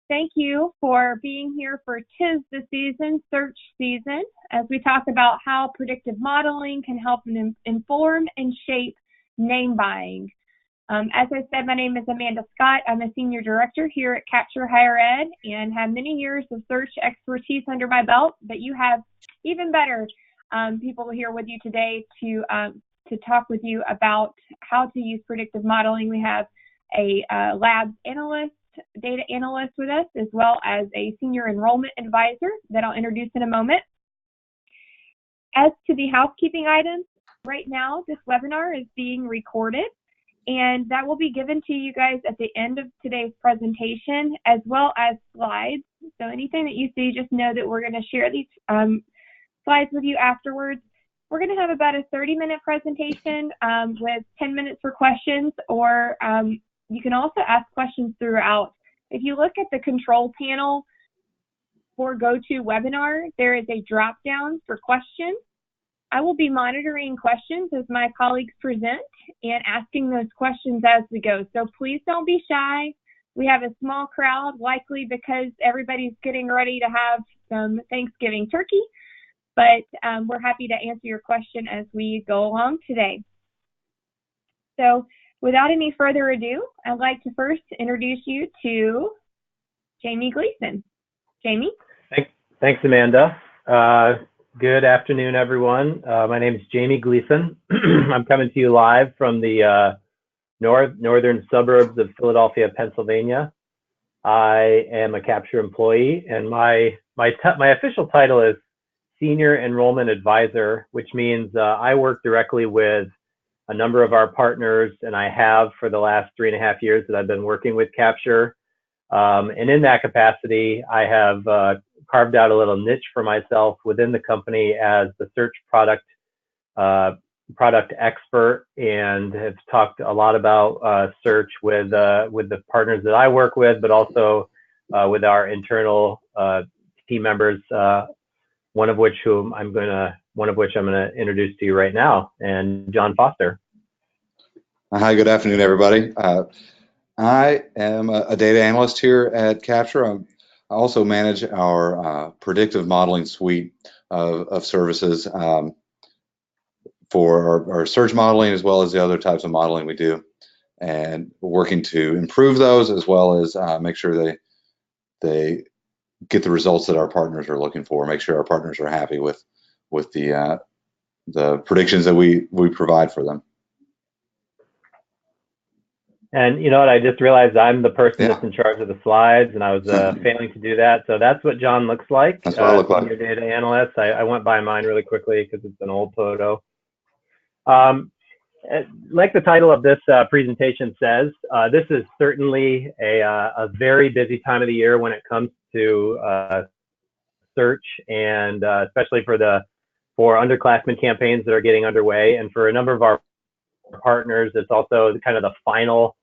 Thank you for being here for 'Tis the Season, Search Season, as we talk about how predictive modeling can help inform and shape name buying. As I said, my name is Amanda Scott. I'm a Senior Director here at Capture Higher Ed and have many years of search expertise under my belt, but you have even better people here with you today to talk with you about how to use predictive modeling. We have a lab analyst, data analyst with us, as well as a senior enrollment advisor that I'll introduce in a moment. As to the housekeeping items, right now this webinar is being recorded, and that will be given to you guys at the end of today's presentation, as well as slides. So anything that you see, just know that we're going to share these slides with you afterwards. We're going to have about a 30-minute presentation with 10 minutes for questions, or you can also ask questions throughout. If you look at the control panel for GoToWebinar, there is a drop-down for questions. I will be monitoring questions as my colleagues present and asking those questions as we go. So please don't be shy. We have a small crowd, likely because everybody's getting ready to have some Thanksgiving turkey, but we're happy to answer your question as we go along today. So without any further ado, I'd like to first introduce you to Jamie Gleason. Jamie? Thanks, Amanda. Good afternoon, everyone. My name is Jamie Gleason. I'm coming to you live from the northern suburbs of Philadelphia, Pennsylvania. I am a Capture employee, and my official title is Senior Enrollment Advisor, which means I work directly with a number of our partners, and I have for the last 3.5 years that I've been working with Capture. And in that capacity, I have carved out a little niche for myself within the company as the search product expert, and have talked a lot about search with the partners that I work with, but also with our internal team members. One of which I'm going to introduce to you right now, and John Foster. Hi, good afternoon, everybody. I am a data analyst here at Capture. I also manage our predictive modeling suite of services for our search modeling, as well as the other types of modeling we do, and working to improve those, as well as make sure they get the results that our partners are looking for, make sure our partners are happy with the predictions that we provide for them. And you know what, I just realized I'm the person that's in charge of the slides, and I was failing to do that. So that's what John looks like. That's what I look like. Senior data analyst. I went by mine really quickly because it's an old photo. Like the title of this presentation says, this is certainly a very busy time of the year when it comes to search, and especially for underclassmen campaigns that are getting underway, and for a number of our partners, it's also kind of the final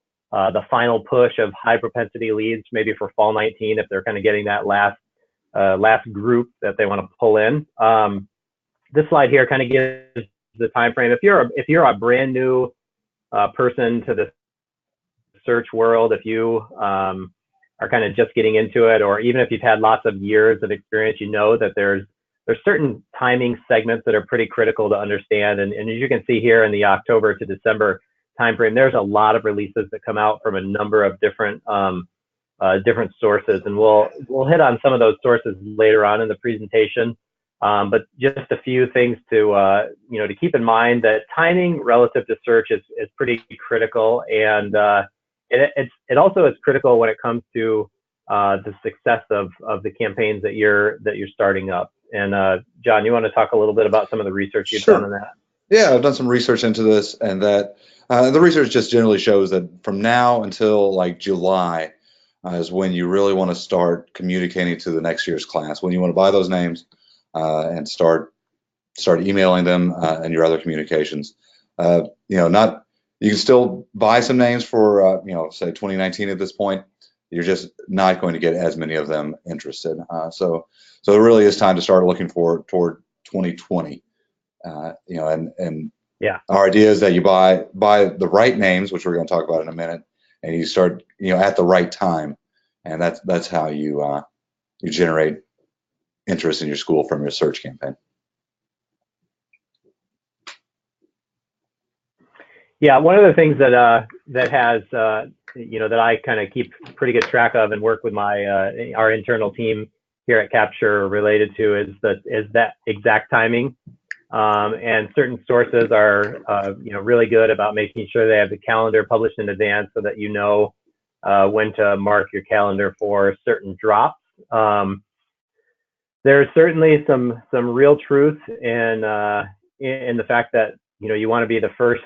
push of high propensity leads, maybe for fall 19, if they're kind of getting that last group that they want to pull in. This slide here kind of gives the time frame. If you're a brand new person to the search world, if you are kind of just getting into it, or even if you've had lots of years of experience, you know that there's certain timing segments that are pretty critical to understand. And as you can see here in the October to December timeframe, there's a lot of releases that come out from a number of different sources, and we'll hit on some of those sources later on in the presentation. But just a few things to keep in mind, that timing relative to search is pretty critical, and it also is critical when it comes to the success of the campaigns that you're starting up. And John, you want to talk a little bit about some of the research you've done on that? Yeah, I've done some research into this, and that the research just generally shows that from now until like July is when you really want to start communicating to the next year's class, when you want to buy those names and start emailing them and your other communications. You can still buy some names for say 2019 at this point. You're just not going to get as many of them interested. So it really is time to start looking toward 2020. Our idea is that you buy the right names, which we're going to talk about in a minute, and you start at the right time. and that's how you you generate interest in your school from your search campaign. Yeah, one of the things that that has that I kind of keep pretty good track of and work with my our internal team here at Capture related to is that exact timing. And certain sources are really good about making sure they have the calendar published in advance so that when to mark your calendar for certain drops. There's certainly some real truth in the fact that you want to be the first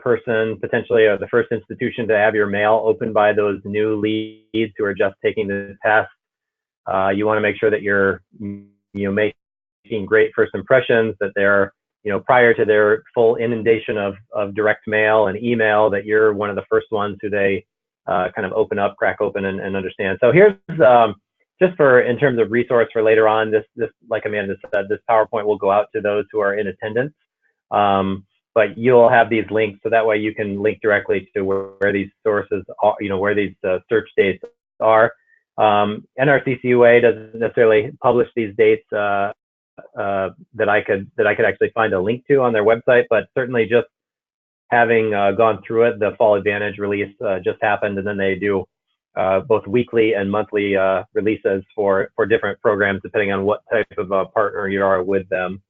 person potentially, or the first institution to have your mail opened by those new leads who are just taking the test. You want to make sure that you're making great first impressions, that they're prior to their full inundation of direct mail and email, that you're one of the first ones who they kind of crack open and understand. So here's just in terms of resource for later on, this like Amanda said, this PowerPoint will go out to those who are in attendance. But you'll have these links, so that way you can link directly to where these sources are, where these search dates are. NRCCUA doesn't necessarily publish these dates that I could actually find a link to on their website, but certainly just having gone through it, the Fall Advantage release just happened, and then they do both weekly and monthly releases for different programs depending on what type of partner you are with them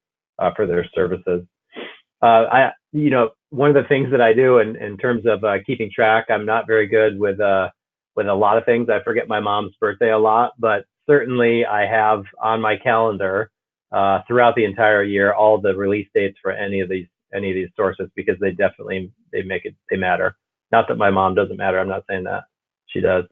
for their services. One of the things that I do in terms of keeping track, I'm not very good with a lot of things. I forget my mom's birthday a lot, but certainly I have on my calendar throughout the entire year all the release dates for any of these sources, because they matter. Not that my mom doesn't matter. I'm not saying that. She does.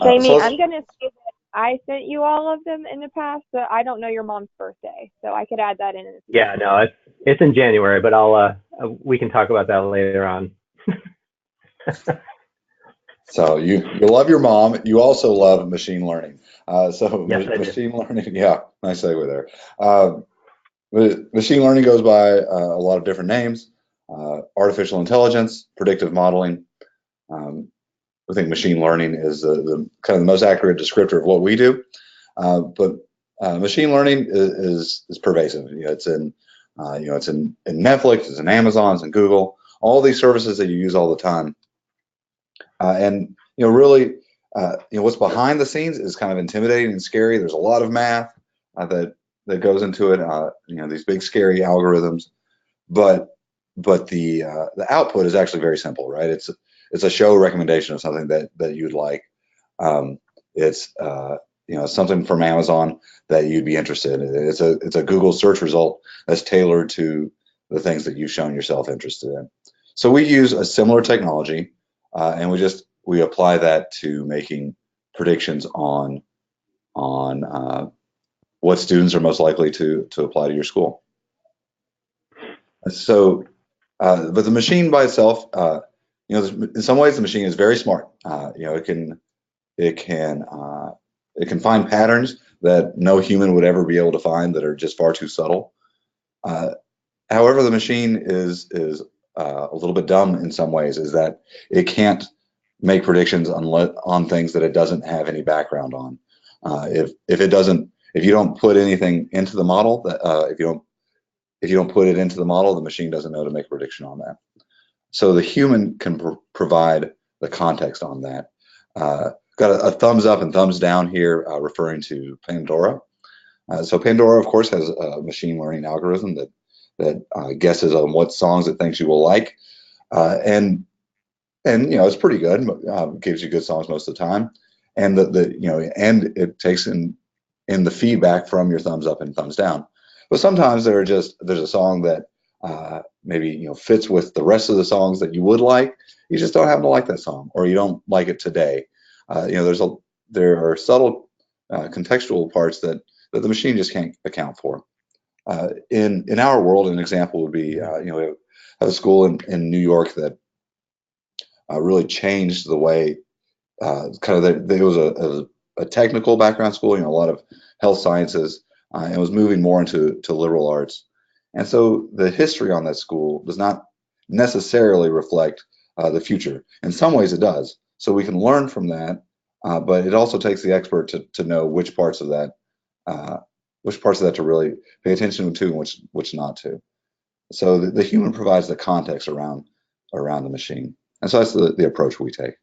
Jamie, I'm going to say that I sent you all of them in the past, but I don't know your mom's birthday, so I could add that in. Yeah, no, it's in January, but we can talk about that later on. So you love your mom. You also love machine learning. Yes, machine learning, yeah, nice segue there. Machine learning goes by a lot of different names: artificial intelligence, predictive modeling. I think machine learning is the kind of the most accurate descriptor of what we do. But machine learning is pervasive. It's in Netflix, it's in Amazon, it's in Google, all these services that you use all the time. And really, what's behind the scenes is kind of intimidating and scary. There's a lot of math that goes into it. These big scary algorithms, but the output is actually very simple, right? It's a show recommendation of something that you'd like. It's something from Amazon that you'd be interested in. It's a Google search result that's tailored to the things that you've shown yourself interested in. So we use a similar technology, and we apply that to making predictions on what students are most likely to apply to your school. So, but the machine by itself, in some ways the machine is very smart. It can find patterns that no human would ever be able to find, that are just far too subtle. However, the machine is a little bit dumb in some ways, is that it can't make predictions on things that it doesn't have any background on. If you don't put anything into the model, if you don't put it into the model, the machine doesn't know to make a prediction on that. So the human can provide the context on that. Got a thumbs up and thumbs down here, referring to Pandora. So Pandora, of course, has a machine learning algorithm that guesses on what songs it thinks you will like, and it's pretty good. Gives you good songs most of the time, and and it takes in the feedback from your thumbs up and thumbs down. But sometimes there's a song that maybe fits with the rest of the songs that you would like. You just don't happen to like that song, or you don't like it today. There are subtle contextual parts that the machine just can't account for. In our world, an example would be we have a school in New York that really changed the way it was a technical background school, a lot of health sciences, and was moving more into liberal arts. And so the history on that school does not necessarily reflect the future. In some ways it does, So we can learn from that, but it also takes the expert to know which parts of that to really pay attention to and which not to. So the human provides the context around the machine, and so that's the approach we take.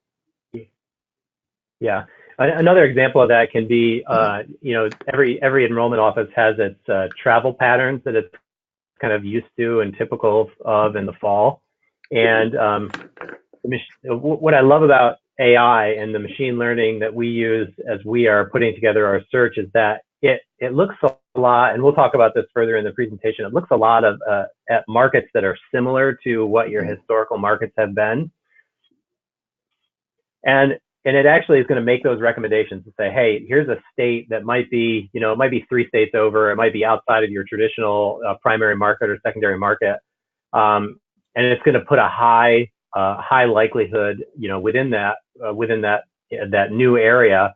Yeah. Another example of that can be, every enrollment office has its travel patterns that it's kind of used to and typical of in the fall. And what I love about AI and the machine learning that we use as we are putting together our search is that it looks a lot, and we'll talk about this further in the presentation, it looks a lot of at markets that are similar to what your historical markets have been. And it actually is going to make those recommendations to say, hey, here's a state that might be, it might be 3 states over, it might be outside of your traditional primary market or secondary market. And it's going to put a high likelihood, within that new area.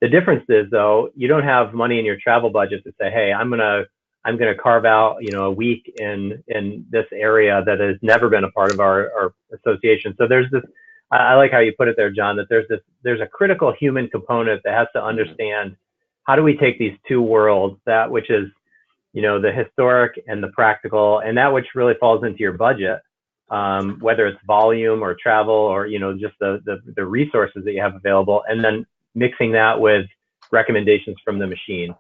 The difference is, though, you don't have money in your travel budget to say, hey, I'm gonna carve out, a week in this area that has never been a part of our association. So there's this. I like how you put it there, John, that there's a critical human component that has to understand how do we take these two worlds, that which is, the historic and the practical, and that which really falls into your budget, whether it's volume or travel or, just the resources that you have available, and then mixing that with recommendations from the machine.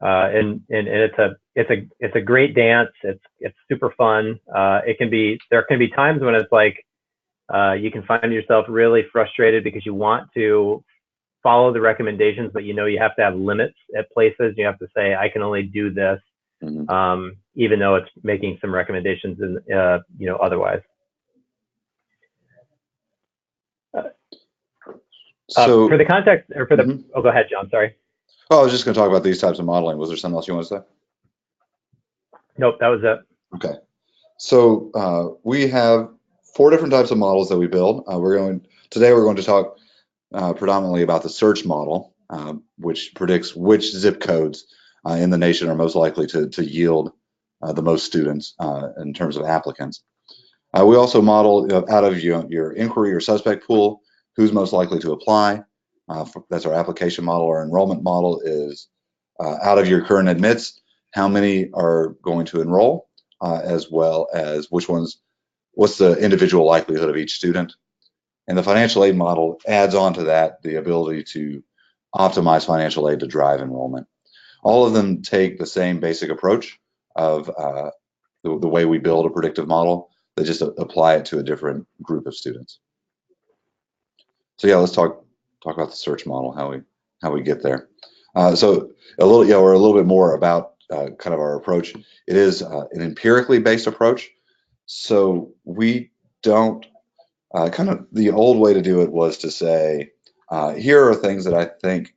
And it's a great dance. It's super fun. There can be times when it's like, you can find yourself really frustrated because you want to follow the recommendations, but you have to have limits at places. You have to say, I can only do this, even though it's making some recommendations otherwise. So for the context, or for the, oh, go ahead, John, sorry. Oh, I was just going to talk about these types of modeling. Was there something else you want to say? Nope, that was it. Okay. So we have 4 different types of models that we build. Today we're going to talk predominantly about the search model, which predicts which zip codes in the nation are most likely to yield the most students in terms of applicants. We also model out of your inquiry or suspect pool who's most likely to apply. That's our application model. Our enrollment model is out of your current admits, how many are going to enroll, as well as what's the individual likelihood of each student. And the financial aid model adds on to that the ability to optimize financial aid to drive enrollment. All of them take the same basic approach of the way we build a predictive model. They just apply it to a different group of students. So yeah, let's talk about the search model, how we get there. So we're a little bit more about kind of our approach. It is an empirically based approach. So we don't kind of, the old way to do it was to say, here are things that I think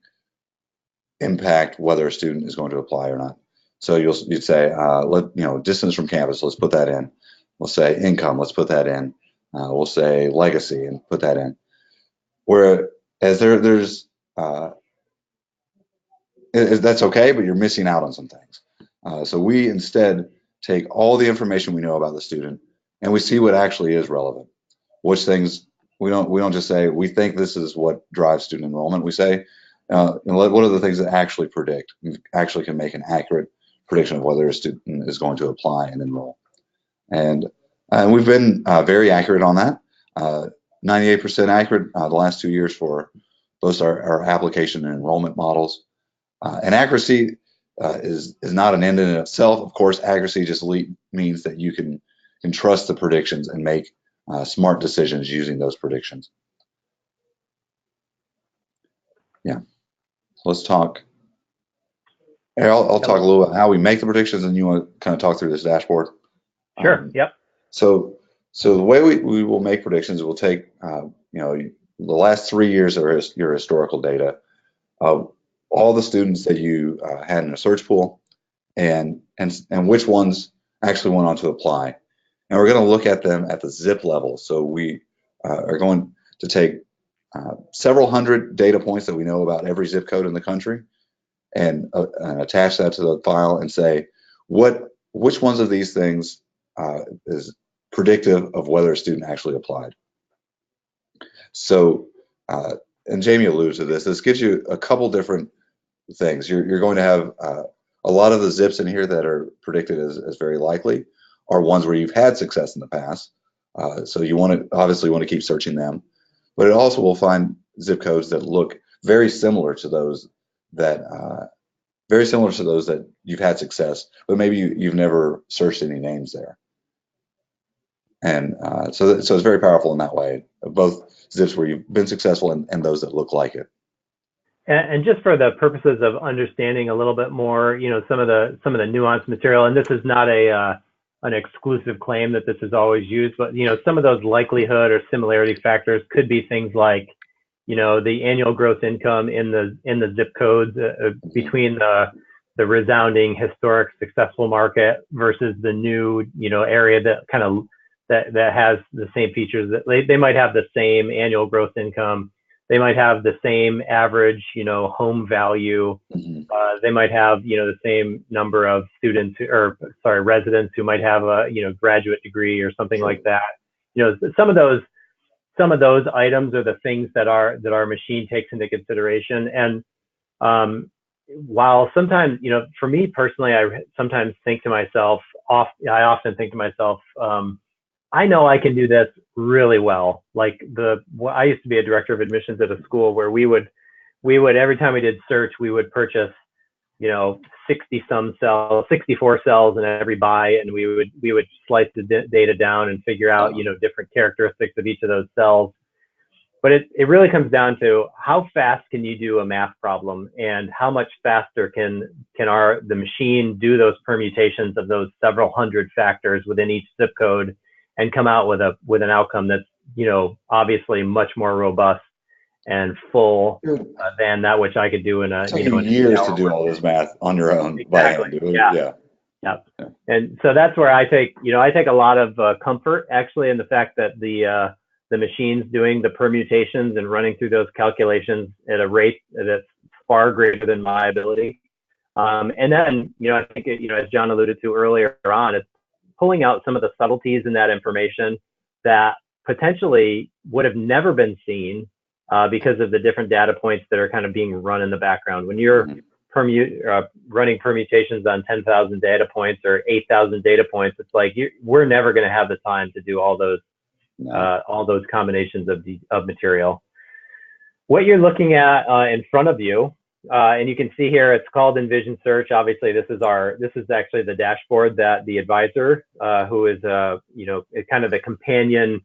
impact whether a student is going to apply or not. So you'd say, distance from campus, let's put that in. We'll say income, let's put that in. We'll say legacy and put that in. Whereas that's okay, but you're missing out on some things. So we instead take all the information we know about the student and we see what actually is relevant. Which things we don't just say we think this is what drives student enrollment. We say what are the things that actually predict, actually can make an accurate prediction of whether a student is going to apply and enroll. And we've been very accurate on that. 98% accurate the last 2 years for both our application and enrollment models. And accuracy is not an end in itself. Of course, accuracy just means that you can trust the predictions and make smart decisions using those predictions. Yeah, let's talk. I'll talk a little about how we make the predictions, and you want to kind of talk through this dashboard. Sure. Yep. So the way we will make predictions, we'll take the last 3 years of your historical data, all the students that you had in a search pool, and which ones actually went on to apply. And we're going to look at them at the zip level. So we are going to take several hundred data points that we know about every zip code in the country and attach that to the file and say, which ones of these things is predictive of whether a student actually applied. So and Jamie alluded to this. This gives you a couple different things. You're going to have a lot of the zips in here that are predicted as very likely are ones where you've had success in the past. So you obviously want to keep searching them, but it also will find zip codes that look very similar to those that you've had success, but maybe you've never searched any names there. And so it's very powerful in that way, both zips where you've been successful and those that look like it. And just for the purposes of understanding a little bit more, some of the nuanced material, and this is not an exclusive claim that this is always used, but some of those likelihood or similarity factors could be things like, the annual gross income in the zip codes between the resounding historic successful market versus the new area that kind of that has the same features. That they might have the same annual gross income. They might have the same average, home value. They might have, the same number of students residents who might have a, graduate degree or something like that. Some of those items are the things that our machine takes into consideration. And while sometimes, for me personally, I sometimes think to myself, I often think to myself, I know I can do this really well. Like I used to be a director of admissions at a school where we would every time we did search, we would purchase, 64 cells in every buy, and we would slice the data down and figure out, different characteristics of each of those cells. But it really comes down to how fast can you do a math problem, and how much faster can the machine do those permutations of those several hundred factors within each zip code and come out with an outcome that's, obviously much more robust and full than that which I could do in a, years to do all this math on your own. Exactly. By hand. Yeah. And so that's where I take a lot of comfort actually in the fact that the machine's doing the permutations and running through those calculations at a rate that's far greater than my ability. And then, I think, as John alluded to earlier on, it's pulling out some of the subtleties in that information that potentially would have never been seen because of the different data points that are kind of being run in the background. When you're running permutations on 10,000 data points or 8,000 data points, it's like we're never going to have the time to do all those combinations of material. What you're looking at in front of you, and you can see here, it's called Envision Search. Obviously, this is actually the dashboard that the advisor, who is kind of the companion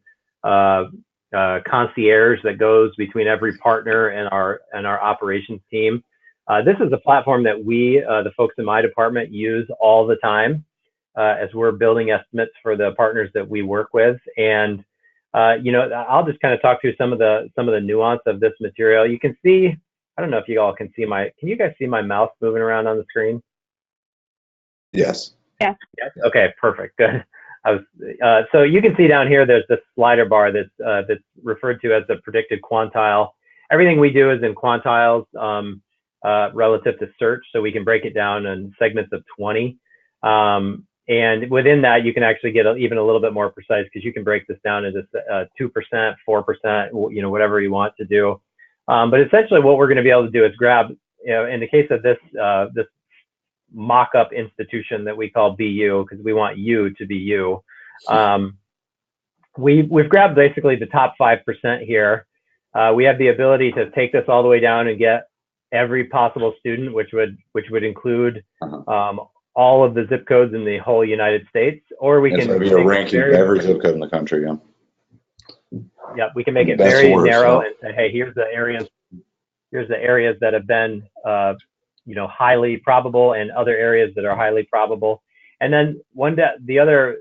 concierge that goes between every partner and our operations team. This is a platform that we, the folks in my department, use all the time as we're building estimates for the partners that we work with. And I'll just kind of talk through some of the nuance of this material. You can see. I don't know if you all can see can you guys see my mouse moving around on the screen? Yes. Yeah. Okay, perfect. Good. So you can see down here, there's this slider bar that's referred to as the predicted quantile. Everything we do is in quantiles relative to search, so we can break it down in segments of 20. And within that, you can actually get even a little bit more precise because you can break this down into 2%, 4%, whatever you want to do. But essentially what we're going to be able to do is grab, in the case of this mock-up institution that we call BU, because we want you to be you, we've grabbed basically the top 5% here. We have the ability to take this all the way down and get every possible student, which would include all of the zip codes in the whole United States, or we can be a ranking every zip code in the country. Yeah, we can make it very narrow and say, hey, here's the areas that have been, highly probable, and other areas that are highly probable. And then the other,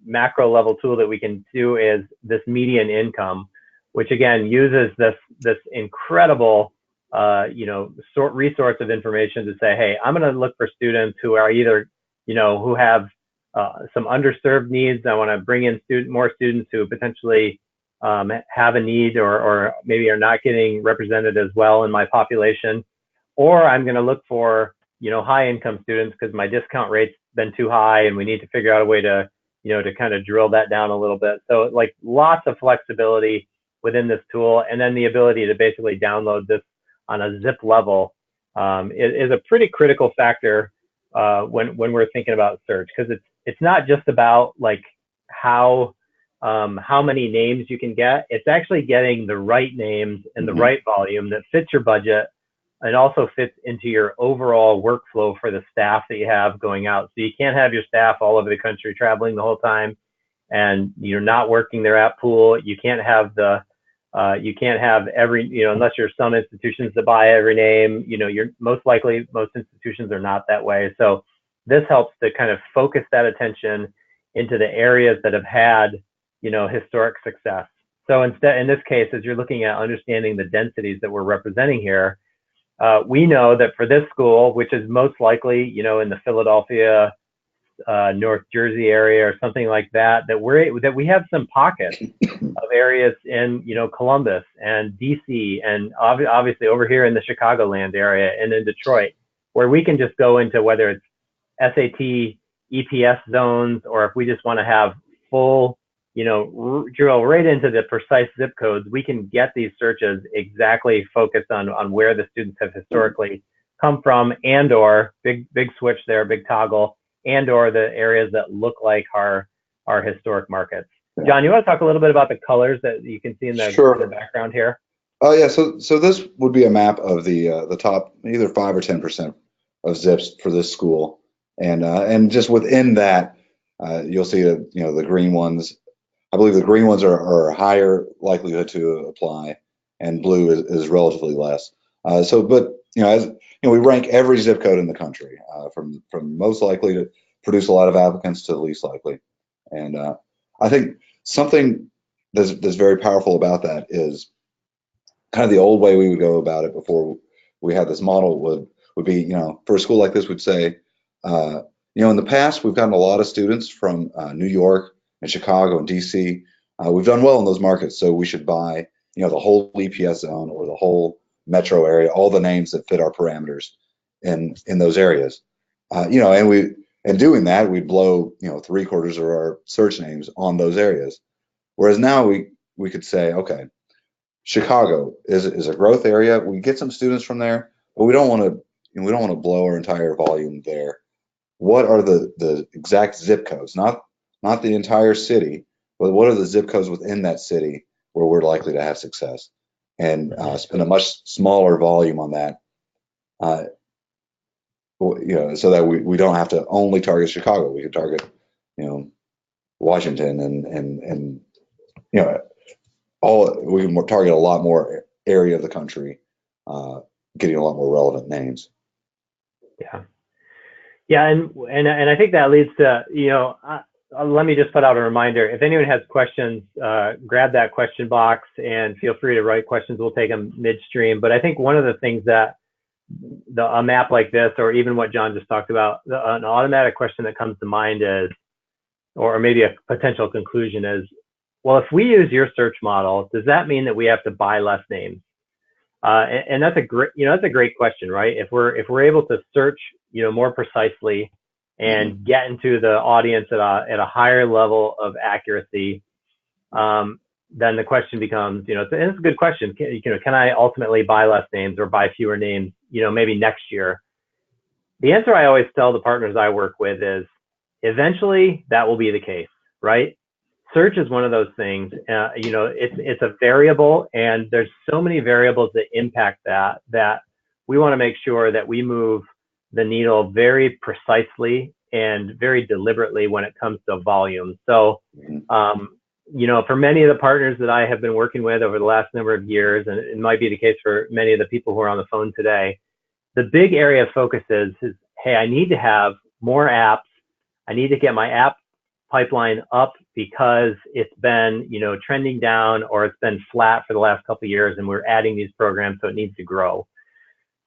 macro level tool that we can do is this median income, which again uses this incredible, resource of information to say, hey, I'm going to look for students who are either, who have some underserved needs. I want to bring in more students who potentially have a need or maybe are not getting represented as well in my population, or I'm going to look for high income students because my discount rate's been too high and we need to figure out a way to to kind of drill that down a little bit. So like lots of flexibility within this tool, and then the ability to basically download this on a zip level is a pretty critical factor when we're thinking about search, because it's not just about like how many names you can get. It's actually getting the right names and the right volume that fits your budget and also fits into your overall workflow for the staff that you have going out. So you can't have your staff all over the country traveling the whole time and you're not working their app pool. You can't have every, unless you're some institutions that buy every name, you're most institutions are not that way. So this helps to kind of focus that attention into the areas that have had, historic success. So instead, in this case, as you're looking at understanding the densities that we're representing here, we know that for this school, which is most likely, in the Philadelphia, North Jersey area or something like that, that we have some pockets of areas in, Columbus and DC and obviously over here in the Chicagoland area and in Detroit, where we can just go into whether it's SAT, EPS zones, or if we just want to have full, drill right into the precise zip codes, we can get these searches exactly focused on where the students have historically come from, and or big switch there, big toggle, and or the areas that look like our historic markets. John, you want to talk a little bit about the colors that you can see in the, Sure. in the background here? Oh yeah, so this would be a map of the top either 5 or 10% of zips for this school, and just within that, you'll see that the green ones. I believe the green ones are higher likelihood to apply, and blue is relatively less. But as we rank every zip code in the country from most likely to produce a lot of applicants to the least likely, and I think something that's very powerful about that is kind of the old way we would go about it before we had this model would be, for a school like this, would say, in the past, we've gotten a lot of students from New York and Chicago and DC. We've done well in those markets, so we should buy, the whole EPS zone or the whole metro area, all the names that fit our parameters in those areas. And doing that, we'd blow, 3/4 of our search names on those areas. Whereas now we could say, okay, Chicago is a growth area. We get some students from there, but we don't want to blow our entire volume there. What are the exact zip codes? Not the entire city, but what are the zip codes within that city where we're likely to have success, and spend a much smaller volume on that. So that we don't have to only target Chicago. We could target, Washington and we can target a lot more area of the country, getting a lot more relevant names. Yeah, and I think that leads to, let me just put out a reminder. If anyone has questions, grab that question box and feel free to write questions. We'll take them midstream. But I think one of the things that a map like this, or even what John just talked about, an automatic question that comes to mind is, or maybe a potential conclusion is, well, if we use your search model, does that mean that we have to buy less names? And that's a great question, right? If we're able to search, more precisely and get into the audience at a higher level of accuracy, then the question becomes, it's a good question. Can I ultimately buy less names or buy fewer names, maybe next year? The answer I always tell the partners I work with is, eventually that will be the case, right? Search is one of those things, it's a variable, and there's so many variables that impact that we want to make sure that we move the needle very precisely and very deliberately when it comes to volume. So, for many of the partners that I have been working with over the last number of years, and it might be the case for many of the people who are on the phone today, the big area of focus is, hey, I need to have more apps. I need to get my app pipeline up because it's been, trending down, or it's been flat for the last couple of years, and we're adding these programs, so it needs to grow.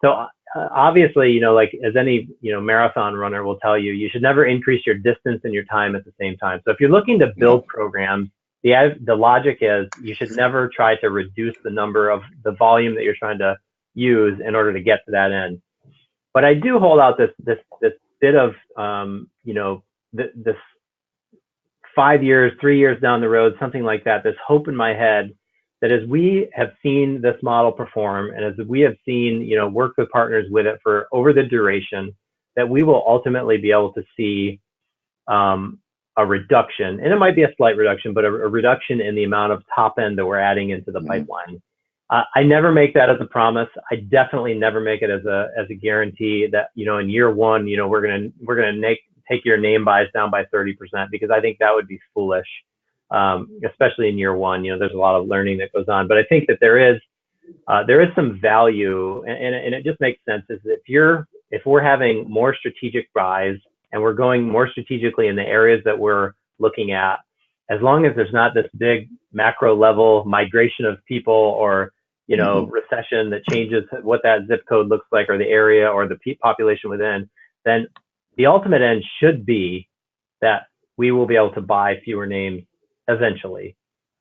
So obviously, like as any, marathon runner will tell you, you should never increase your distance and your time at the same time. So if you're looking to build programs, the logic is you should never try to reduce the number of the volume that you're trying to use in order to get to that end. But I do hold out this bit of, this 5 years, 3 years down the road, something like that, this hope in my head that as we have seen this model perform, and as we have seen, work with partners with it for over the duration, that we will ultimately be able to see a reduction, and it might be a slight reduction, but a reduction in the amount of top end that we're adding into the pipeline. I never make that as a promise. I definitely never make it as a guarantee that, in year one, we're gonna take your name buys down by 30%, because I think that would be foolish. Especially in year one, there's a lot of learning that goes on. But I think that there is some value, and it just makes sense. Is if we're having more strategic buys and we're going more strategically in the areas that we're looking at, as long as there's not this big macro level migration of people or recession that changes what that zip code looks like, or the area or the population within, then the ultimate end should be that we will be able to buy fewer names eventually.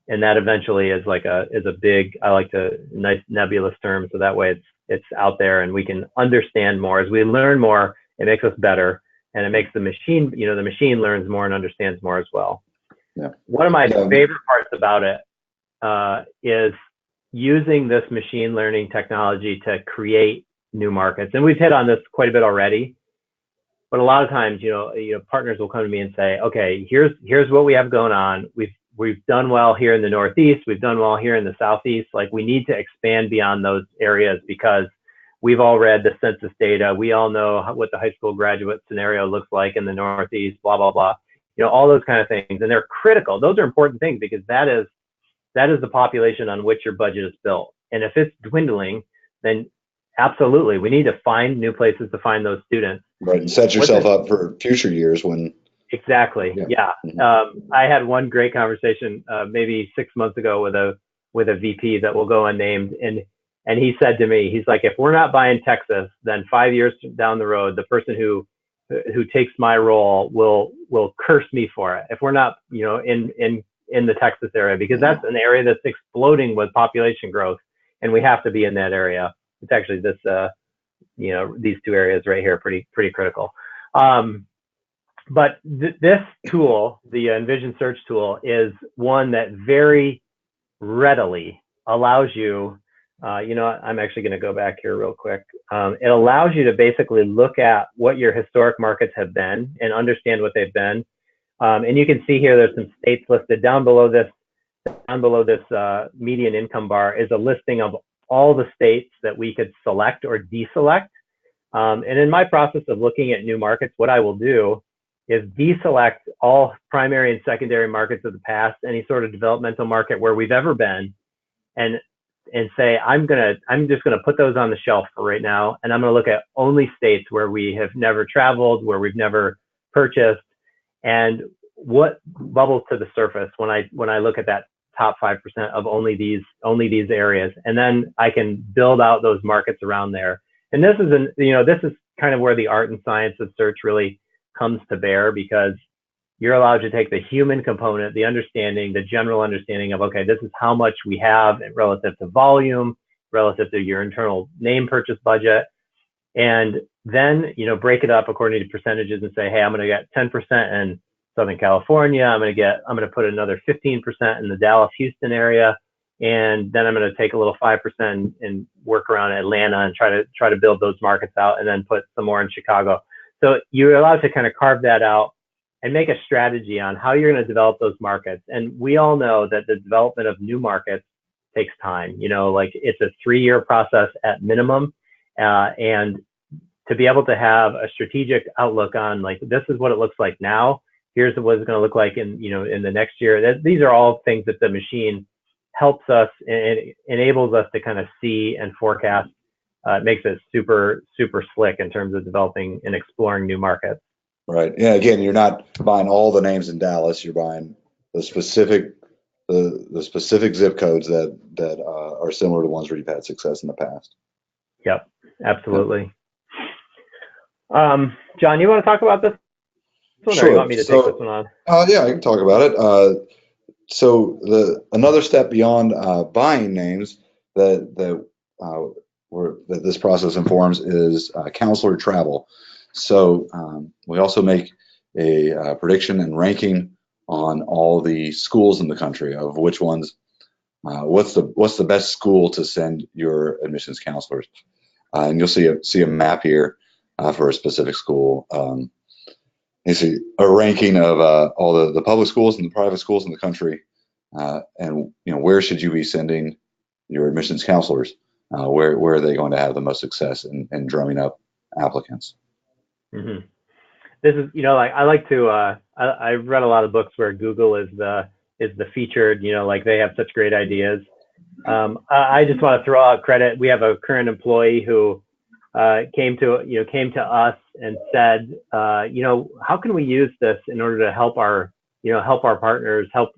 And that eventually is a big, I like to, nice nebulous term, so that way it's out there and we can understand more. As we learn more, it makes us better, and it makes the machine, the machine learns more and understands more as well. Yeah. One of my favorite parts about it is using this machine learning technology to create new markets. And we've hit on this quite a bit already, but a lot of times, partners will come to me and say, okay, here's what we have going on. We've done well here in the Northeast. We've done well here in the Southeast. Like, we need to expand beyond those areas because we've all read the census data. We all know what the high school graduate scenario looks like in the Northeast, blah, blah, blah. All those kind of things. And they're critical. Those are important things, because that is the population on which your budget is built. And if it's dwindling, then absolutely, we need to find new places to find those students. Right, and set yourself up for future years when. Exactly. Yeah. I had one great conversation maybe 6 months ago with a VP that will go unnamed, and he said to me, he's like, if we're not buying Texas, then 5 years down the road, the person who takes my role will curse me for it. If we're not, in the Texas area, because that's an area that's exploding with population growth, and we have to be in that area. It's actually this, these two areas right here, pretty critical. But this tool, the Envision Search tool, is one that very readily allows you, I'm actually going to go back here real quick. It allows you to basically look at what your historic markets have been and understand what they've been. And you can see here, there's some states listed down below this median income bar is a listing of all the states that we could select or deselect. And in my process of looking at new markets, what I will do is deselect all primary and secondary markets of the past, any sort of developmental market where we've ever been, and say, I'm just gonna put those on the shelf for right now, and I'm gonna look at only states where we have never traveled, where we've never purchased, and what bubbles to the surface when I look at that top 5% of only these areas, and then I can build out those markets around there. And this is kind of where the art and science of search really comes to bear, because you're allowed to take the human component, the understanding, the general understanding of, okay, this is how much we have relative to volume, relative to your internal name purchase budget, and then break it up according to percentages and say, hey, I'm going to get 10% in Southern California. I'm going to put another 15% in the Dallas, Houston area, and then I'm going to take a little 5% and work around Atlanta and try to build those markets out, and then put some more in Chicago. So you're allowed to kind of carve that out and make a strategy on how you're going to develop those markets. And we all know that the development of new markets takes time. Like, it's a 3-year process at minimum. And to be able to have a strategic outlook on, like, this is what it looks like now, here's what it's going to look like in the next year. These are all things that the machine helps us and enables us to kind of see and forecast. It makes it super, super slick in terms of developing and exploring new markets. Right. Yeah. Again, you're not buying all the names in Dallas. You're buying the specific zip codes that are similar to ones where you've had success in the past. Yep. Absolutely. John, you want to talk about this one, sure. Or you want me to take this one on? Yeah, I can talk about it. So another step beyond buying names that this process informs is counselor travel. So we also make a prediction and ranking on all the schools in the country of which ones What's the best school to send your admissions counselors? And you'll see a map here for a specific school. You see a ranking of all the public schools and the private schools in the country, and where should you be sending your admissions counselors? Where are they going to have the most success in drumming up applicants? Mm-hmm. This is, like I like to. I've read a lot of books where Google is the featured. Like they have such great ideas. I just want to throw out credit. We have a current employee who came to us and said, how can we use this in order to help our partners, help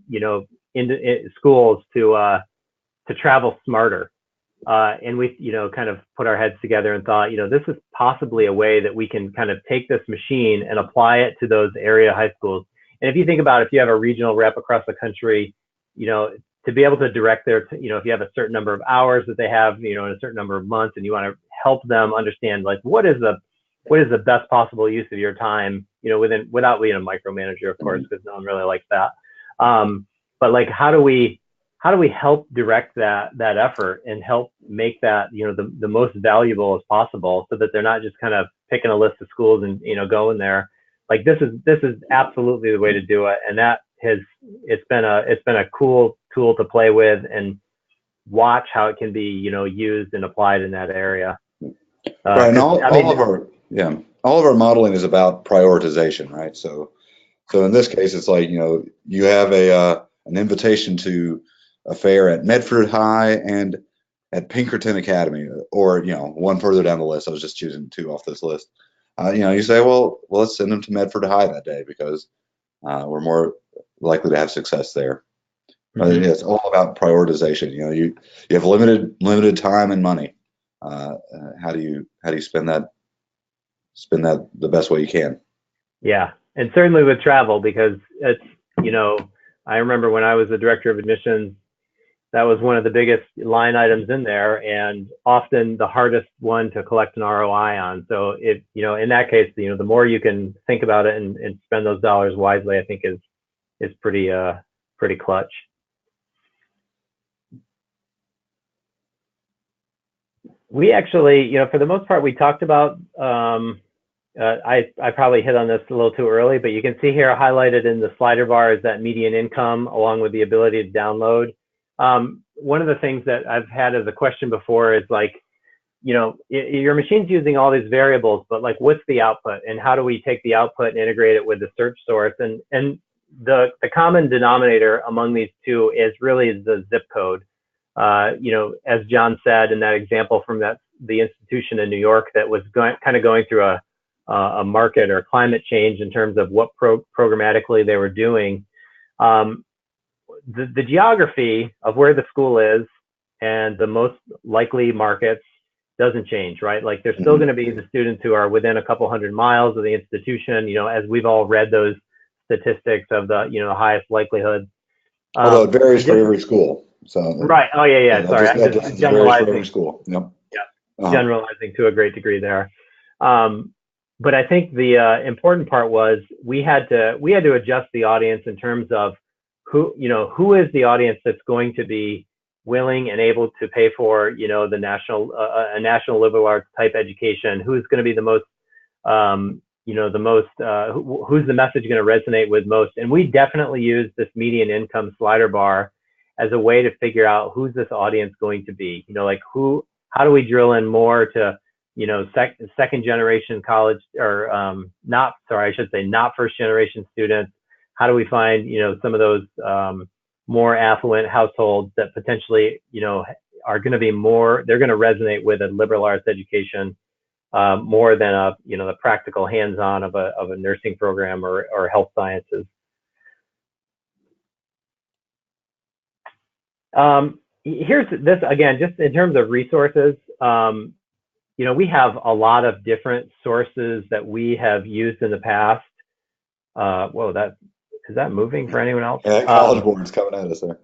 schools to travel smarter. And we, kind of put our heads together and thought, this is possibly a way that we can kind of take this machine and apply it to those area high schools. And if you think about it, if you have a regional rep across the country, to be able to direct their, if you have a certain number of hours that they have, in a certain number of months, and you want to help them understand, like, what is the best possible use of your time, without being a micromanager, of course, because no one really likes that. But like, how do we help direct that effort and help make that, the most valuable as possible, so that they're not just kind of picking a list of schools and, going there. Like, this is absolutely the way to do it. And that it's been a cool tool to play with and watch how it can be, used and applied in that area. Right. And all of our modeling is about prioritization, right? So in this case, it's like, you have an invitation to a fair at Medford High and at Pinkerton Academy, or one further down the list. I was just choosing two off this list. You say, well, let's send them to Medford High that day because we're more likely to have success there. Mm-hmm. It's all about prioritization. You have limited time and money. How do you spend that the best way you can? Yeah, and certainly with travel, because it's I remember when I was the director of admissions, that was one of the biggest line items in there, and often the hardest one to collect an ROI on. So if in that case, the more you can think about it and spend those dollars wisely, I think is pretty clutch. We actually, for the most part, we talked about. I probably hit on this a little too early, but you can see here highlighted in the slider bar is that median income, along with the ability to download. One of the things that I've had as a question before is like, your machine's using all these variables, but like, what's the output, and how do we take the output and integrate it with the search source? And the common denominator among these two is really the zip code. As John said in that example from the institution in New York that was going through a market or climate change in terms of what programmatically they were doing. The geography of where the school is and the most likely markets doesn't change, right? Like, there's still going to be the students who are within a couple hundred miles of the institution, as we've all read those statistics of the, highest likelihood. Although it varies for every school. So right. Oh yeah. Sorry. I'm just generalizing. For every school. Yep. Yeah. Generalizing to a great degree there. But I think the important part was we had to adjust the audience in terms of who is the audience that's going to be willing and able to pay for, the national, a national liberal arts type education, who's going to be the most, who's the message going to resonate with most. And we definitely use this median income slider bar as a way to figure out who's this audience going to be, how do we drill in more to, second generation college or not first generation students. How do we find, some of those more affluent households that potentially, are going to be they're going to resonate with a liberal arts education more than the practical hands-on of a nursing program or health sciences. Here's this again, just in terms of resources. We have a lot of different sources that we have used in the past. Is that moving for anyone else? Yeah, College Board's coming at us there.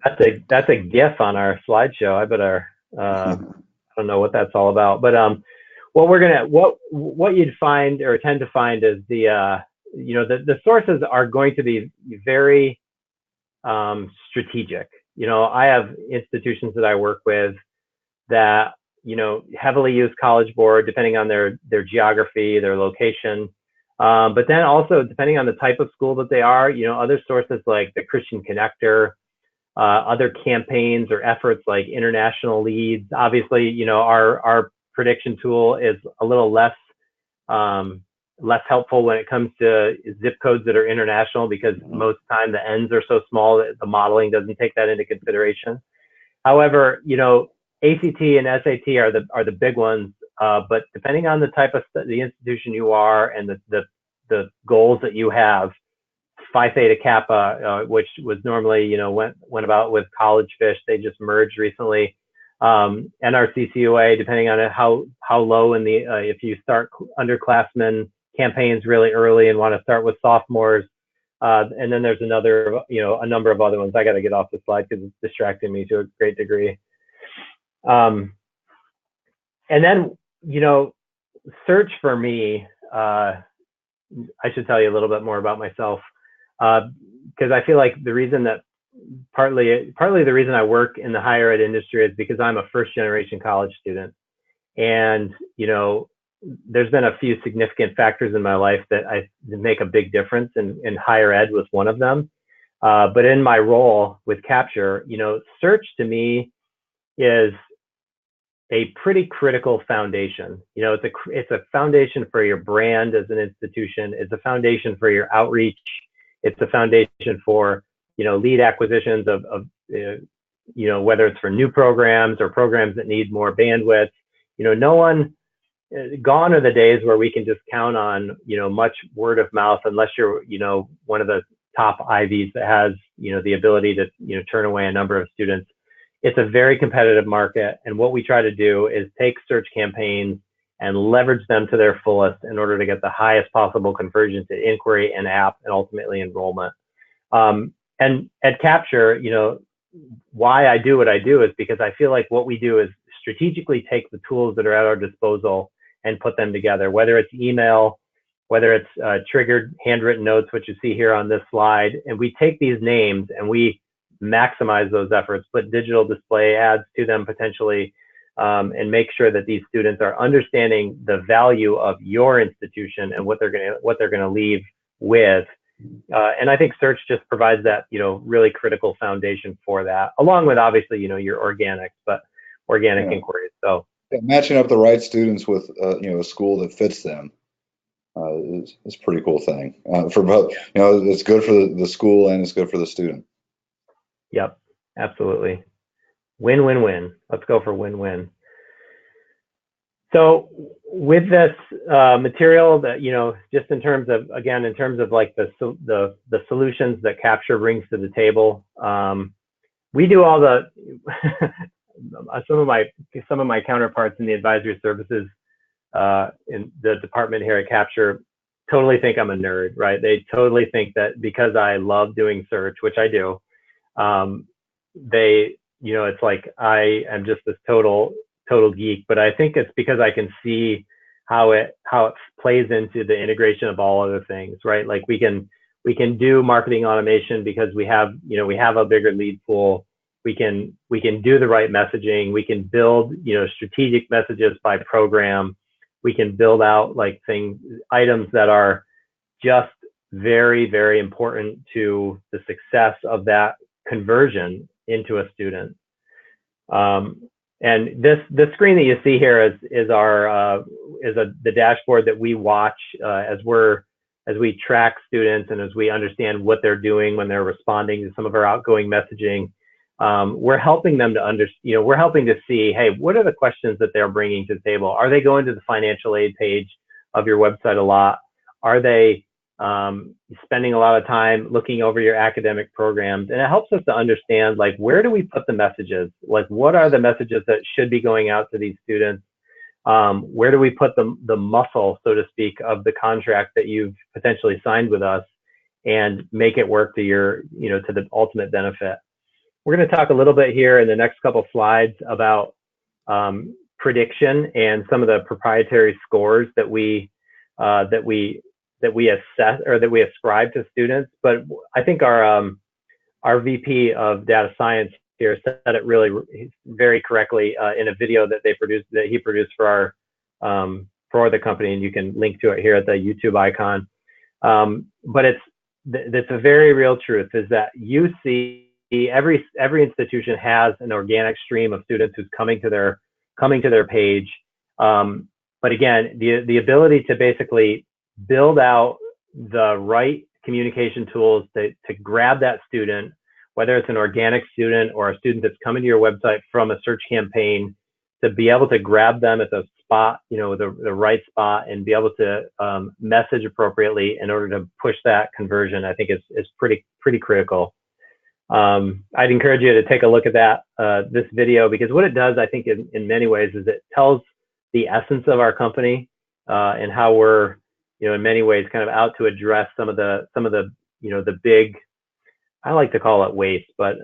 That's a GIF on our slideshow. I better. I don't know what that's all about, but what you'd find or tend to find is the sources are going to be very strategic. I have institutions that I work with that, heavily use College Board, depending on their geography, their location. But then also, depending on the type of school that they are, other sources like the Christian Connector, other campaigns or efforts like international leads. Obviously, our prediction tool is a little less helpful when it comes to zip codes that are international, because most of the time the ends are so small that the modeling doesn't take that into consideration. However, ACT and SAT are the big ones, but depending on the type of the institution you are and the goals that you have, Phi Theta Kappa, which was normally, went about with College Fish, they just merged recently. NRCCUA, depending on how low in the, if you start underclassmen campaigns really early and want to start with sophomores, and then there's a number of other ones. I got to get off the slide because it's distracting me to a great degree. And then, search for me, I should tell you a little bit more about myself, because I feel like the reason that partly the reason I work in the higher ed industry is because I'm a first generation college student. And, there's been a few significant factors in my life that I make a big difference, and higher ed was one of them. But in my role with Capture, search to me is a pretty critical foundation. It's a foundation for your brand as an institution. It's a foundation for your outreach. It's a foundation for, lead acquisitions of whether it's for new programs or programs that need more bandwidth. Gone are the days where we can just count on, much word of mouth, unless you're, one of the top Ivies that has, the ability to, turn away a number of students. It's a very competitive market. And what we try to do is take search campaigns and leverage them to their fullest in order to get the highest possible conversion to inquiry and app and ultimately enrollment. And at Capture, why I do what I do is because I feel like what we do is strategically take the tools that are at our disposal and put them together, whether it's email, whether it's triggered handwritten notes, which you see here on this slide. And we take these names and we maximize those efforts, put digital display ads to them potentially, and make sure that these students are understanding the value of your institution and what they're gonna leave with. And I think search just provides that, really critical foundation for that, along with obviously, your organic inquiries. So matching up the right students with, a school that fits them is a pretty cool thing for both. It's good for the school and it's good for the student. Yep, absolutely. Win, win, win. Let's go for win-win. So with this material that, just in terms of like the solutions that Capture brings to the table, we do all the, some of my counterparts in the advisory services in the department here at Capture totally think I'm a nerd, right? They totally think that because I love doing search, which I do, it's like I am just this total geek. But I think it's because I can see how it plays into the integration of all other things, right? Like we can do marketing automation because we have a bigger lead pool. We can do the right messaging. We can build, strategic messages by program. We can build out like items that are just very, very important to the success of that conversion into a student. And the screen that you see here is the dashboard that we watch as we track students and as we understand what they're doing when they're responding to some of our outgoing messaging. We're helping them to we're helping to see, hey, what are the questions that they're bringing to the table? Are they going to the financial aid page of your website a lot? Are they spending a lot of time looking over your academic programs? And it helps us to understand, like, where do we put the messages? Like, what are the messages that should be going out to these students? Where do we put the muscle, so to speak, of the contract that you've potentially signed with us and make it work to your, to the ultimate benefit? We're going to talk a little bit here in the next couple slides about prediction and some of the proprietary scores that we assess or that we ascribe to students. But I think our VP of data science here said it really very correctly in a video that he produced for the company, and you can link to it here at the YouTube icon. But it's a very real truth, is that you see every institution has an organic stream of students who's coming to their page. But again, the ability to basically build out the right communication tools to grab that student, whether it's an organic student or a student that's coming to your website from a search campaign, to be able to grab them at the spot, the right spot, and be able to message appropriately in order to push that conversion, I think is pretty critical. I'd encourage you to take a look at this video, because what it does, I think, in many ways, is it tells the essence of our company and how we're, in many ways, kind of out to address some of the the big, I like to call it waste, but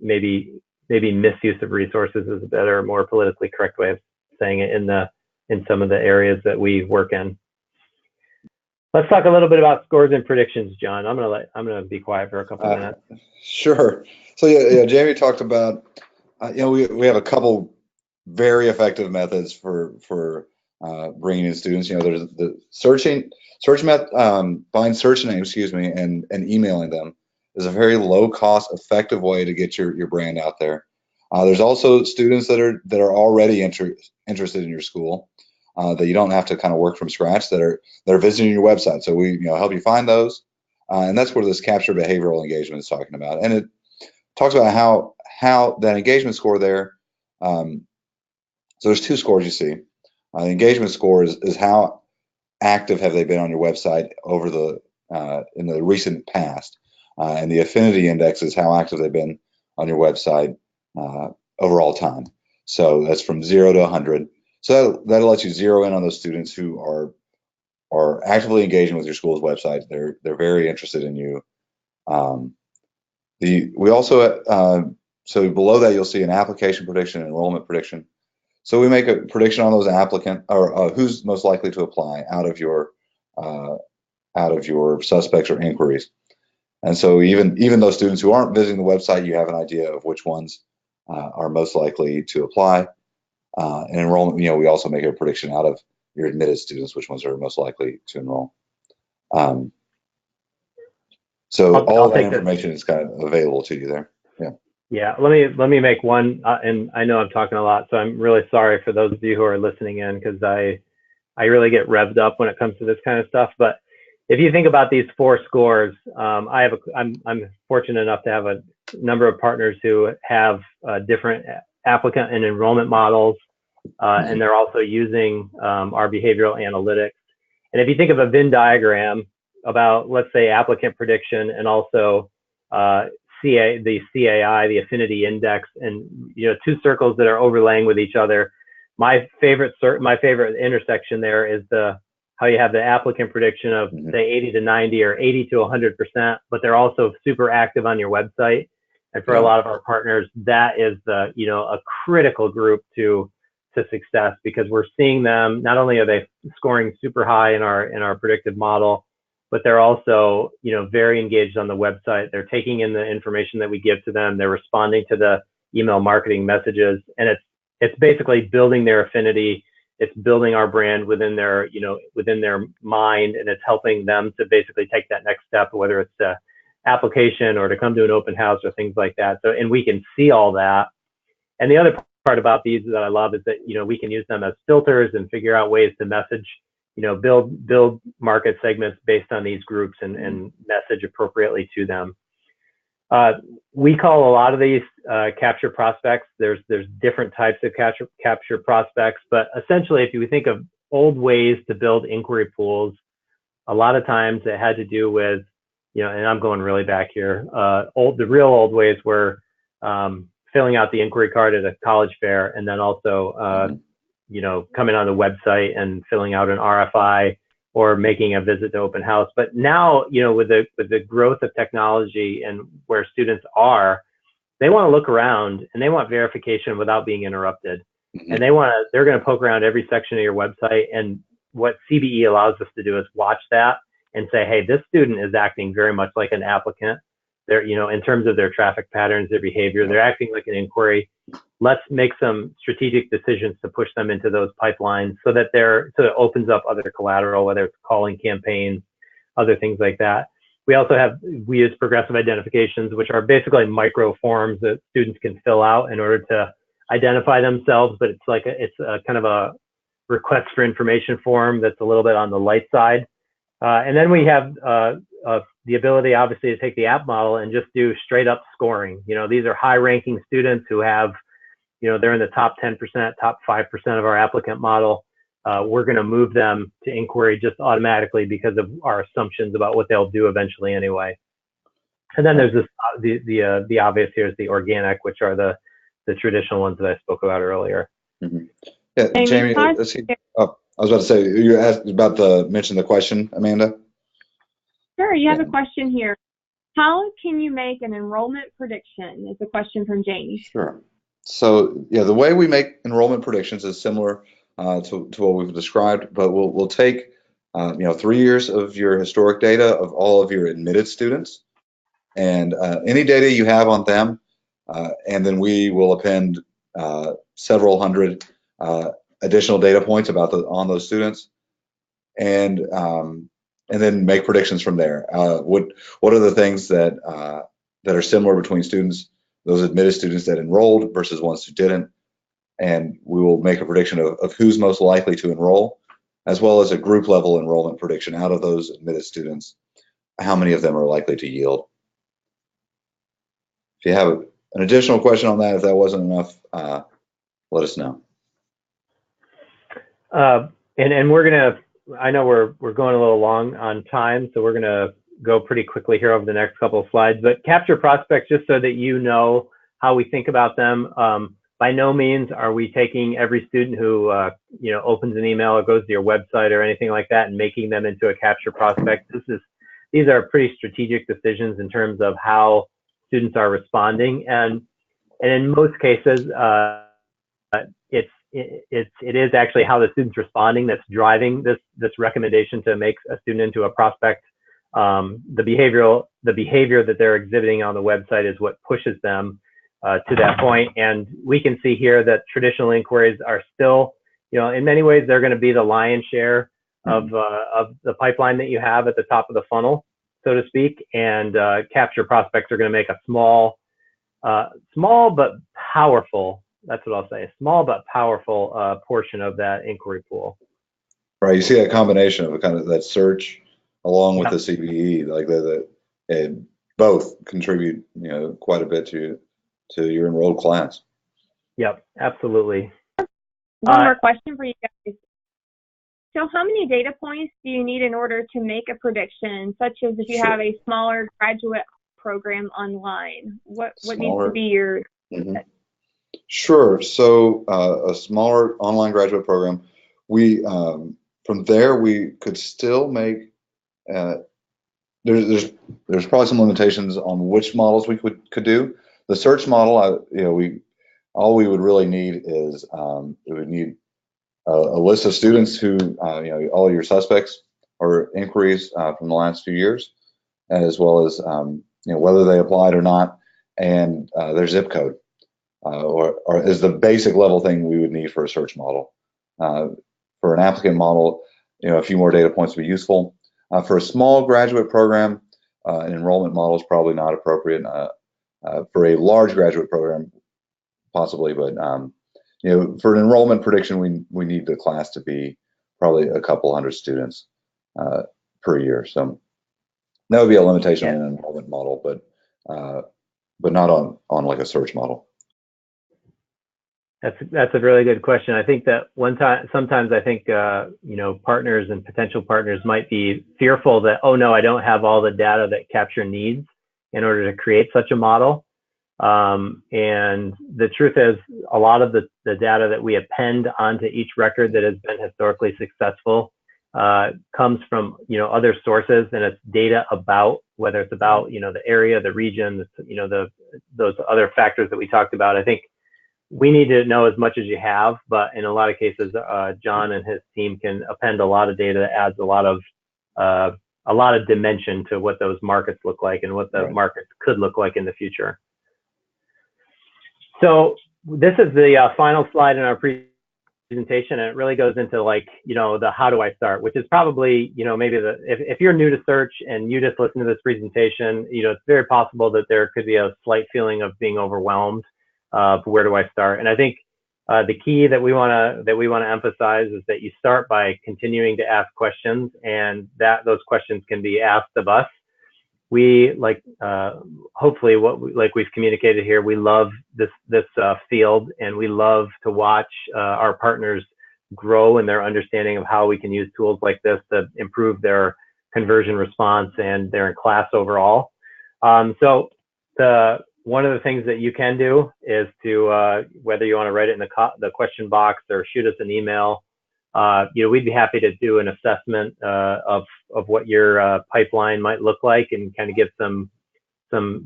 maybe misuse of resources is a better, more politically correct way of saying it in some of the areas that we work in. Let's talk a little bit about scores and predictions, John. I'm gonna be quiet for a couple of minutes. Sure. So yeah, Jamie talked about we have a couple very effective methods for bringing in students. There's the buying search names, and emailing them is a very low cost, effective way to get your brand out there. There's also students that are already interested in your school, that you don't have to kind of work from scratch, that are visiting your website. So we help you find those, and that's where this capture behavioral engagement is talking about. And it talks about how that engagement score there. So there's two scores you see. The engagement score is how active have they been on your website over in the recent past, and the affinity index is how active they've been on your website over all time. So that's from 0 to 100. So that lets you zero in on those students who are actively engaging with your school's website. They're very interested in you. We also so below that you'll see an application prediction, enrollment prediction. So we make a prediction on those applicant, or who's most likely to apply out of your suspects or inquiries. And so even those students who aren't visiting the website, you have an idea of which ones are most likely to apply. And enrollment, we also make a prediction out of your admitted students, which ones are most likely to enroll. So all that information is kind of available to you there. Yeah. Yeah, let me make one, and I know I'm talking a lot, so I'm really sorry for those of you who are listening in, because I really get revved up when it comes to this kind of stuff. But if you think about these 4 scores, I'm fortunate enough to have a number of partners who have different applicant and enrollment models, and they're also using our behavioral analytics. And if you think of a Venn diagram about, let's say, applicant prediction, and also the CAI, the affinity index, and 2 circles that are overlaying with each other. My favorite intersection there is how you have the applicant prediction of say 80 to 90 or 80 to 100%, but they're also super active on your website. And for a lot of our partners, that is a critical group to success, because we're seeing them, not only are they scoring super high in our predictive model, but they're also, very engaged on the website. They're taking in the information that we give to them. They're responding to the email marketing messages, and it's basically building their affinity. It's building our brand within their mind, and it's helping them to basically take that next step, whether it's the application or to come to an open house or things like that. So, and we can see all that. And the other part about these that I love is that, we can use them as filters and figure out ways to message, build market segments based on these groups and message appropriately to them. We call a lot of these capture prospects. There's different types of capture prospects, but essentially, if you think of old ways to build inquiry pools, a lot of times it had to do with, and I'm going really back here, the real old ways were filling out the inquiry card at a college fair, and then also coming on the website and filling out an RFI or making a visit to open house. But now, with the growth of technology and where students are, they want to look around and they want verification without being interrupted. And they're going to poke around every section of your website. And what CBE allows us to do is watch that and say, hey, this student is acting very much like an applicant. their, in terms of their traffic patterns, their behavior, they're acting like an inquiry. Let's make some strategic decisions to push them into those pipelines so that it opens up other collateral, whether it's calling campaigns, other things like that. We use progressive identifications, which are basically micro forms that students can fill out in order to identify themselves, but it's a kind of a request for information form that's a little bit on the light side. And then we have the ability, obviously, to take the app model and just do straight up scoring. These are high ranking students who have, they're in the top 10%, top 5% of our applicant model. We're going to move them to inquiry just automatically because of our assumptions about what they'll do eventually anyway. And then there's the obvious here is the organic, which are the traditional ones that I spoke about earlier. Mm-hmm. Yeah, Jamie, let's see. Oh, I was about to say, you asked about to mention the question, Amanda? Sure, you have a question here. How can you make an enrollment prediction? Is a question from Jamie. Sure. So yeah, the way we make enrollment predictions is similar to what we've described, but we'll take 3 years of your historic data of all of your admitted students and any data you have on them, and then we will append several hundred additional data points on those students, and then make predictions from there. What are the things that are similar between students, those admitted students that enrolled versus ones who didn't? And we will make a prediction of who's most likely to enroll, as well as a group level enrollment prediction out of those admitted students, how many of them are likely to yield. If you have an additional question on that, if that wasn't enough, let us know. And we're gonna, I know we're going a little long on time, so we're gonna go pretty quickly here over the next couple of slides, but capture prospects, just so that you know how we think about them. By no means are we taking every student who opens an email or goes to your website or anything like that and making them into a capture prospect. These are pretty strategic decisions in terms of how students are responding, and in most cases, it is actually how the student's responding that's driving this recommendation to make a student into a prospect. The behavior that they're exhibiting on the website is what pushes them to that point. And we can see here that traditional inquiries are still, in many ways, they're going to be the lion's share of the pipeline that you have at the top of the funnel, so to speak. And capture prospects are going to make a small but powerful, that's what I'll say, a small but powerful portion of that inquiry pool. Right. You see that combination of kind of that search along with the CVE, like that both contribute, quite a bit to your enrolled class. Yep, absolutely. One more question for you guys. So how many data points do you need in order to make a prediction, such as if you have a smaller graduate program online? What needs to be your... Mm-hmm. Sure. So a smaller online graduate program, we from there we could still make. There's probably some limitations on which models we could do. The search model, all we would really need is we would need a list of students who all your suspects or inquiries from the last few years, as well as whether they applied or not, and their zip code. Or is the basic level thing we would need for a search model. For an applicant model, a few more data points would be useful. For a small graduate program, an enrollment model is probably not appropriate. For a large graduate program, possibly, but for an enrollment prediction, we need the class to be probably a couple hundred students per year. So that would be a limitation on an enrollment model, but not on like a search model. That's a really good question. I think that sometimes I think partners and potential partners might be fearful that, oh no, I don't have all the data that Capture needs in order to create such a model. And the truth is, a lot of the data that we append onto each record that has been historically successful comes from other sources, and it's data about, whether it's about the area, the region, those other factors that we talked about. I think we need to know as much as you have, but in a lot of cases, John and his team can append a lot of data that adds a lot of a lot of dimension to what those markets look like and what the markets could look like in the future. So this is the final slide in our presentation, and it really goes into like, the how do I start, which is probably, maybe if you're new to search and you just listen to this presentation, it's very possible that there could be a slight feeling of being overwhelmed of where do I start. And I think the key that we want to emphasize is that you start by continuing to ask questions, and that those questions can be asked of us. We hopefully like we've communicated here, we love this field, and we love to watch our partners grow in their understanding of how we can use tools like this to improve their conversion response and their class overall. So one of the things that you can do is to, whether you want to write it in the question box or shoot us an email, we'd be happy to do an assessment of what your pipeline might look like, and kind of give some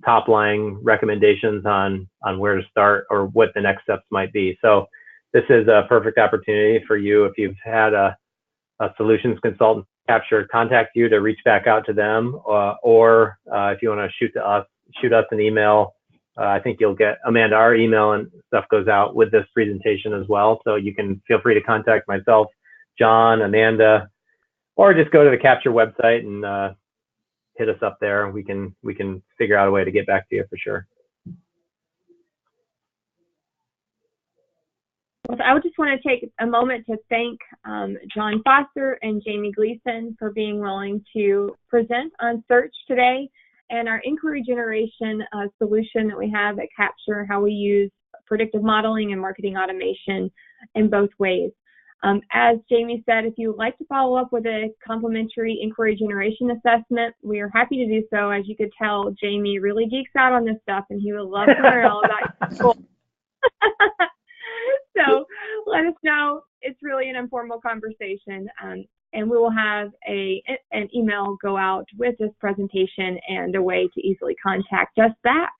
top line recommendations on where to start or what the next steps might be. So this is a perfect opportunity for you, if you've had a solutions consultant contact you, to reach back out to them, or if you want to shoot us an email. I think you'll get, Amanda, our email and stuff goes out with this presentation as well. So you can feel free to contact myself, John, Amanda, or just go to the Capture website and hit us up there. We can figure out a way to get back to you for sure. Well, I would just want to take a moment to thank John Foster and Jamie Gleason for being willing to present on search today, and our inquiry generation solution that we have at Capture, how we use predictive modeling and marketing automation in both ways. As Jamie said, if you would like to follow up with a complimentary inquiry generation assessment, we are happy to do so. As you could tell, Jamie really geeks out on this stuff, and he would love to learn all about school. So let us know. It's really an informal conversation. And we will have an email go out with this presentation and a way to easily contact us back.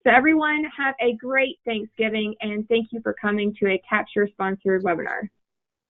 So everyone, have a great Thanksgiving, and thank you for coming to a Capture-sponsored webinar.